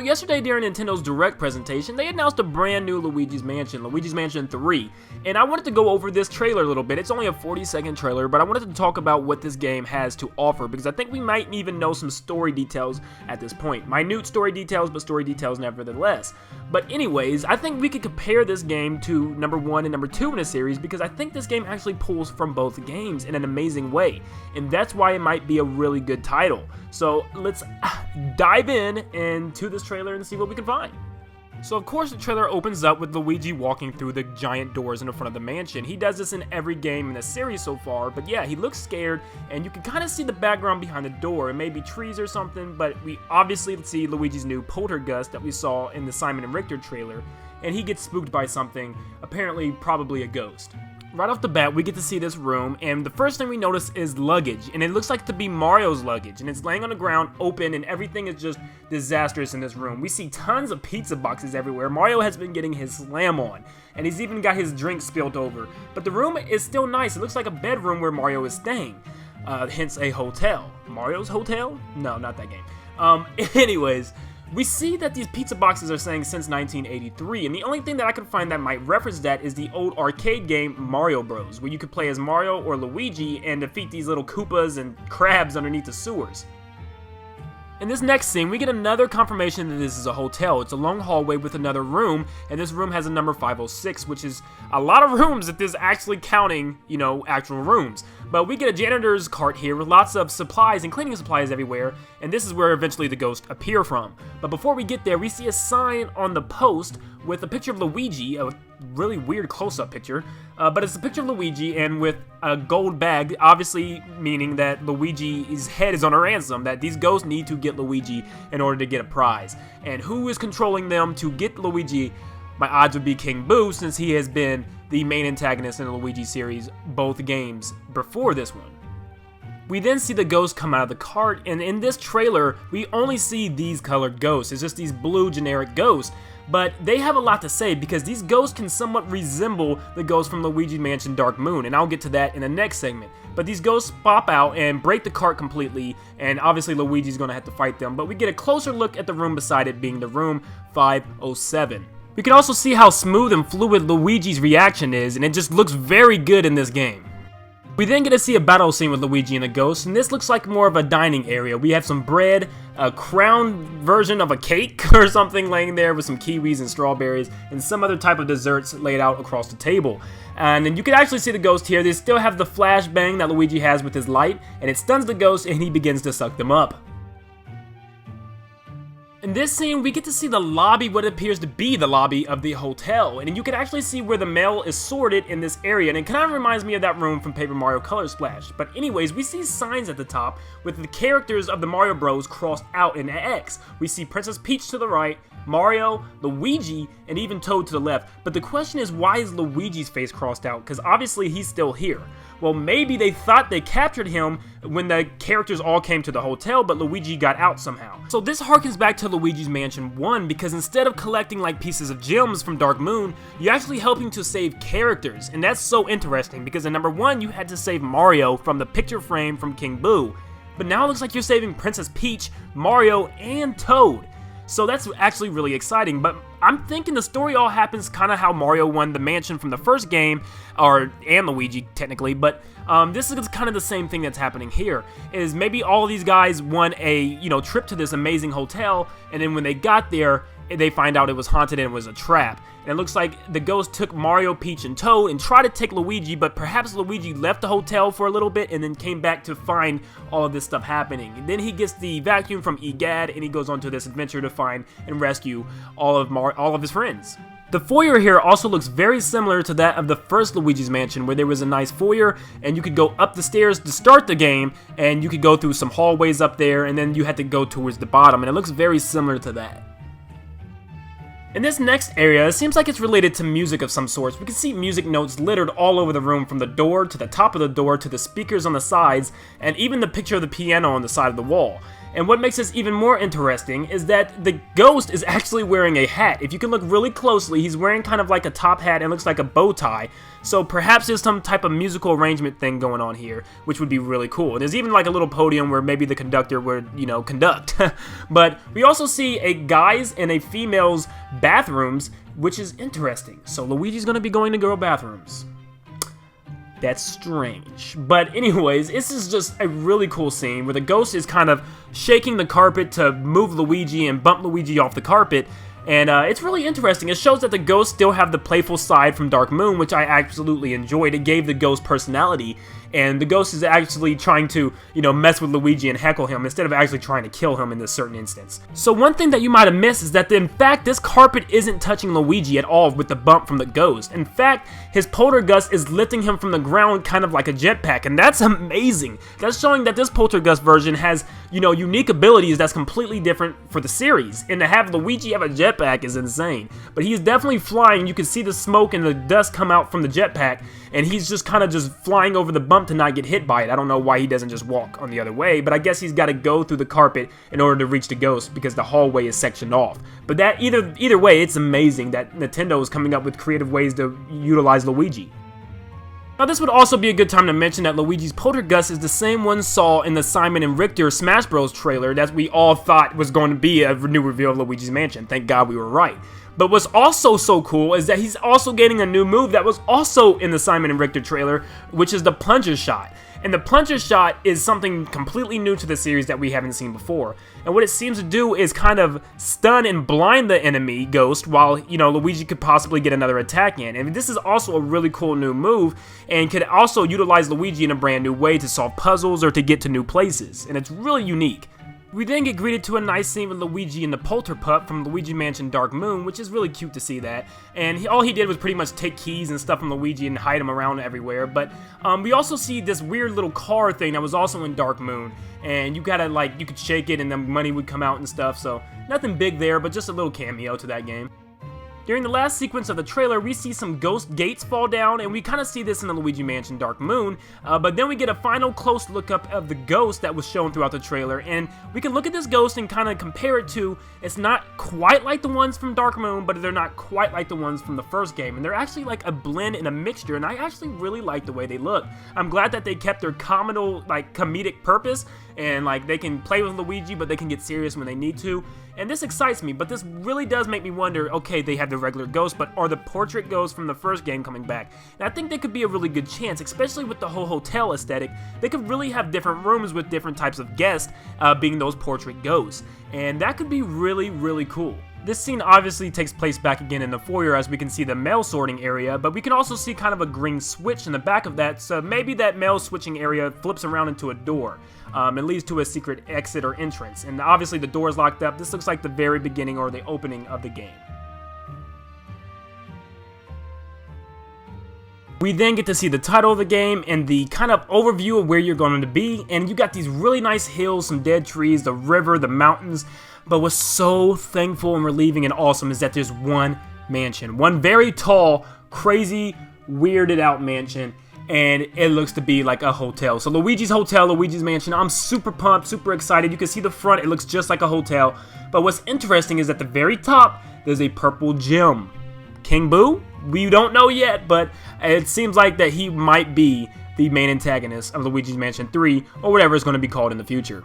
yesterday during Nintendo's Direct presentation, they announced a brand new Luigi's Mansion 3, and I wanted to go over this trailer a little bit. It's only a 40-second trailer, but I wanted to talk about what this game has to offer, because I think we might even know some story details at this point. Minute story details, but story details nevertheless. But anyways, I think we could compare this game to number 1 and number 2 in the series, because I think this game actually pulls from both games in an amazing way, and that's why it might be a really good title. So let's dive into this trailer and see what we can find. So of course the trailer opens up with Luigi walking through the giant doors in the front of the mansion. He does this in every game in the series so far, but yeah, he looks scared, and you can kind of see the background behind the door. It may be trees or something, but we obviously see Luigi's new poltergeist that we saw in the Simon and Richter trailer, and he gets spooked by something, apparently probably a ghost. Right off the bat, we get to see this room, and the first thing we notice is luggage, and it looks like to be Mario's luggage, and it's laying on the ground open, and everything is just disastrous in this room. We see tons of pizza boxes everywhere. Mario has been getting his slam on, and he's even got his drink spilled over, but the room is still nice. It looks like a bedroom where Mario is staying, hence a hotel. Mario's Hotel? No, not that game. Anyways, we see that these pizza boxes are saying since 1983, and the only thing that I could find that might reference that is the old arcade game Mario Bros, where you could play as Mario or Luigi and defeat these little Koopas and crabs underneath the sewers. In this next scene, we get another confirmation that this is a hotel. It's a long hallway with another room, and this room has a number 506, which is a lot of rooms if this is actually counting, actual rooms. But we get a janitor's cart here with lots of supplies and cleaning supplies everywhere, and this is where eventually the ghosts appear from. But before we get there, we see a sign on the post with a picture of Luigi, a really weird close-up picture, but it's a picture of Luigi and with a gold bag, obviously meaning that Luigi's head is on a ransom, that these ghosts need to get Luigi in order to get a prize. And who is controlling them to get Luigi? My odds would be King Boo, since he has been the main antagonist in the Luigi series, both games before this one. We then see the ghosts come out of the cart, and in this trailer, we only see these colored ghosts. It's just these blue generic ghosts, but they have a lot to say because these ghosts can somewhat resemble the ghosts from Luigi's Mansion Dark Moon, and I'll get to that in the next segment. But these ghosts pop out and break the cart completely, and obviously Luigi's gonna have to fight them, but we get a closer look at the room beside it being the room 507. We can also see how smooth and fluid Luigi's reaction is, and it just looks very good in this game. We then get to see a battle scene with Luigi and the ghosts, and this looks like more of a dining area. We have some bread, a crown version of a cake or something laying there with some kiwis and strawberries, and some other type of desserts laid out across the table. And then you can actually see the ghost here. They still have the flashbang that Luigi has with his light, and it stuns the ghost and he begins to suck them up. In this scene, we get to see the lobby, what appears to be the lobby of the hotel, and you can actually see where the mail is sorted in this area, and it kind of reminds me of that room from Paper Mario Color Splash. But anyways, we see signs at the top with the characters of the Mario Bros crossed out in an X. We see Princess Peach to the right, Mario, Luigi, and even Toad to the left. But the question is, why is Luigi's face crossed out? Because obviously he's still here. Well, maybe they thought they captured him when the characters all came to the hotel, but Luigi got out somehow. So this harkens back to Luigi's Mansion 1, because instead of collecting like pieces of gems from Dark Moon, you're actually helping to save characters. And that's so interesting, because in number 1, you had to save Mario from the picture frame from King Boo. But now it looks like you're saving Princess Peach, Mario, and Toad. So that's actually really exciting, but I'm thinking the story all happens kind of how Mario won the mansion from the first game, and Luigi technically, but this is kind of the same thing that's happening here, is maybe all of these guys won a, trip to this amazing hotel, and then when they got there, they find out it was haunted and it was a trap. And it looks like the ghost took Mario, Peach, and Toad and tried to take Luigi, but perhaps Luigi left the hotel for a little bit and then came back to find all of this stuff happening. And then he gets the vacuum from Egad and he goes on to this adventure to find and rescue all of his friends. The foyer here also looks very similar to that of the first Luigi's Mansion, where there was a nice foyer and you could go up the stairs to start the game, and you could go through some hallways up there, and then you had to go towards the bottom, and it looks very similar to that. In this next area, it seems like it's related to music of some sorts. We can see music notes littered all over the room, from the door to the top of the door to the speakers on the sides, and even the picture of the piano on the side of the wall. And what makes this even more interesting is that the ghost is actually wearing a hat. If you can look really closely, he's wearing kind of like a top hat and looks like a bow tie. So perhaps there's some type of musical arrangement thing going on here, which would be really cool. There's even like a little podium where maybe the conductor would, you know, conduct. But we also see a guy's and a female's bathrooms, which is interesting. So Luigi's gonna be going to girl bathrooms. That's strange. But anyways, this is just a really cool scene where the ghost is kind of shaking the carpet to move Luigi and bump Luigi off the carpet. And it's really interesting. It shows that the ghosts still have the playful side from Dark Moon, which I absolutely enjoyed. It gave the ghost personality, and the ghost is actually trying to, you know, mess with Luigi and heckle him instead of actually trying to kill him in this certain instance. So one thing that you might have missed is that, in fact, this carpet isn't touching Luigi at all with the bump from the ghost. In fact, his poltergust is lifting him from the ground kind of like a jetpack, and that's amazing. That's showing that this poltergust version has, you know, unique abilities that's completely different for the series. And to have Luigi have a jetpack is insane. But he's definitely flying. You can see the smoke and the dust come out from the jetpack, and he's just kind of just flying over the bump to not get hit by it. I don't know why he doesn't just walk on the other way, but I guess he's got to go through the carpet in order to reach the ghost because the hallway is sectioned off. But that either way, it's amazing that Nintendo is coming up with creative ways to utilize Luigi. Now this would also be a good time to mention that Luigi's poltergust is the same one saw in the Simon and Richter Smash Bros trailer that we all thought was going to be a new reveal of Luigi's Mansion. Thank God we were right. But what's also so cool is that he's also getting a new move that was also in the Simon and Richter trailer, which is the plunger shot. And the plunger shot is something completely new to the series that we haven't seen before. And what it seems to do is kind of stun and blind the enemy ghost while, you know, Luigi could possibly get another attack in. And this is also a really cool new move and could also utilize Luigi in a brand new way to solve puzzles or to get to new places. And it's really unique. We then get greeted to a nice scene with Luigi and the Polterpup from Luigi Mansion Dark Moon, which is really cute to see that. And all he did was pretty much take keys and stuff from Luigi and hide them around everywhere. But we also see this weird little car thing that was also in Dark Moon. And you gotta, like, you could shake it and then money would come out and stuff. So nothing big there, but just a little cameo to that game. During the last sequence of the trailer, we see some ghost gates fall down, and we kind of see this in the Luigi Mansion Dark Moon, but then we get a final close look up of the ghost that was shown throughout the trailer, and we can look at this ghost and kind of compare it to, it's not quite like the ones from Dark Moon, but they're not quite like the ones from the first game, and they're actually like a blend and a mixture, and I actually really like the way they look. I'm glad that they kept their comedic purpose, and like they can play with Luigi, but they can get serious when they need to. And this excites me, but this really does make me wonder, okay, they have the regular ghosts, but are the portrait ghosts from the first game coming back? And I think they could be a really good chance, especially with the whole hotel aesthetic. They could really have different rooms with different types of guests being those portrait ghosts. And that could be really, really cool. This scene obviously takes place back again in the foyer as we can see the mail sorting area, but we can also see kind of a green switch in the back of that, so maybe that mail switching area flips around into a door. It leads to a secret exit or entrance, and obviously the door is locked up. This looks like the very beginning or the opening of the game. We then get to see the title of the game and the kind of overview of where you're going to be, and you got these really nice hills, some dead trees, the river, the mountains, but what's so thankful and relieving and awesome is that there's one mansion, one very tall, crazy, weirded out mansion, and it looks to be like a hotel. So Luigi's Hotel, Luigi's Mansion, I'm super pumped, super excited. You can see the front, it looks just like a hotel, but what's interesting is at the very top, there's a purple gem. King Boo? We don't know yet, but it seems like that he might be the main antagonist of Luigi's Mansion 3, or whatever it's going to be called in the future.